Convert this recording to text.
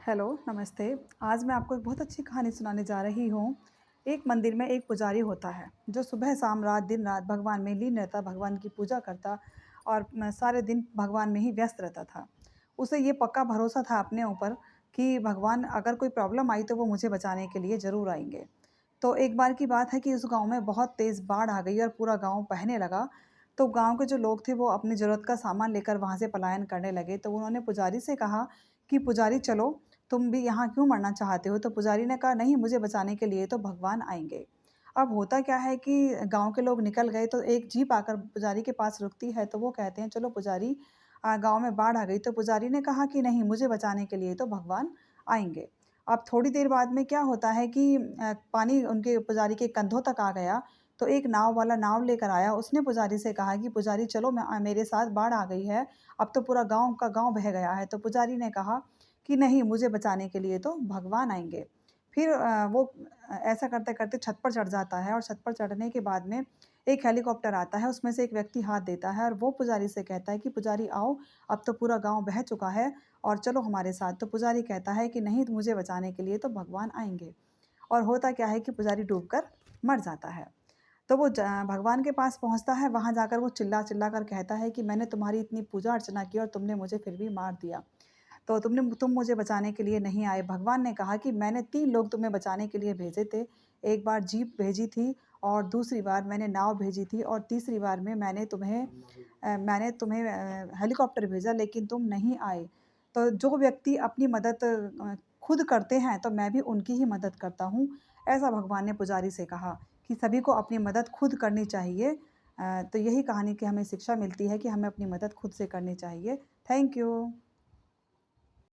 Hello, नमस्ते। आज मैं आपको एक बहुत अच्छी कहानी सुनाने जा रही हूँ। एक मंदिर में एक पुजारी होता है, जो सुबह-शाम, रात दिन-रात भगवान में लीन रहता, भगवान की पूजा करता और सारे दिन भगवान में ही व्यस्त रहता था। उसे ये पक्का भरोसा था अपने ऊपर कि भगवान अगर कोई प्रॉब्लम आई तो वो मुझे बचाने के लिए ज़रूर आएँगे। तो एक बार की बात है कि उस गाँव में बहुत तेज़ बाढ़ आ गई और पूरा गाँव बहने लगा। तो गाँव के जो लोग थे वो अपनी ज़रूरत का सामान लेकर वहाँ से पलायन करने लगे। तो उन्होंने पुजारी से कहा कि पुजारी चलो, तुम भी यहाँ क्यों मरना चाहते हो? तो पुजारी ने कहा नहीं, मुझे बचाने के लिए तो भगवान आएँगे। अब होता क्या है कि गाँव के लोग निकल गए तो एक जीप आकर पुजारी के पास रुकती है, तो वो कहते हैं चलो पुजारी, गाँव में बाढ़ आ गई। तो पुजारी ने कहा कि नहीं, मुझे बचाने के लिए तो भगवान आएँगे। अब थोड़ी देर बाद में क्या होता है कि पानी उनके पुजारी के कंधों तक आ गया, तो एक नाव वाला नाव लेकर आया। उसने पुजारी से कहा कि पुजारी चलो, मेरे साथ बाढ़ आ गई है, अब तो पूरा गाँव का गाँव बह गया है। तो पुजारी ने कहा कि नहीं, मुझे बचाने के लिए तो भगवान आएँगे। फिर वो ऐसा करते-करते छत पर चढ़ जाता है और छत पर चढ़ने के बाद में एक हेलीकॉप्टर आता है, उसमें से एक व्यक्ति हाथ देता है और वो पुजारी से कहता है कि पुजारी आओ, अब तो पूरा गाँव बह चुका है और चलो हमारे साथ। तो पुजारी कहता है कि नहीं, मुझे बचाने के लिए तो भगवान आएँगे। और होता क्या है कि पुजारी डूबकर मर जाता है। तो वो भगवान के पास पहुँचता है, वहाँ जाकर वो चिल्ला-चिल्ला कर कहता है कि मैंने तुम्हारी इतनी पूजा-अर्चना की और तुमने मुझे फिर भी मार दिया। तो तुम मुझे बचाने के लिए नहीं आए। भगवान ने कहा कि मैंने 3 लोग तुम्हें बचाने के लिए भेजे थे। एक बार जीप भेजी थी और दूसरी बार मैंने नाव भेजी थी और तीसरी बार में मैंने तुम्हें हेलीकॉप्टर भेजा, लेकिन तुम नहीं आए। तो जो व्यक्ति अपनी मदद खुद करते हैं तो मैं भी उनकी ही मदद करता हूँ। ऐसा भगवान ने पुजारी से कहा कि सभी को अपनी मदद खुद करनी चाहिए। तो यही कहानी की हमें शिक्षा मिलती है कि हमें अपनी मदद खुद से करनी चाहिए। Thank you.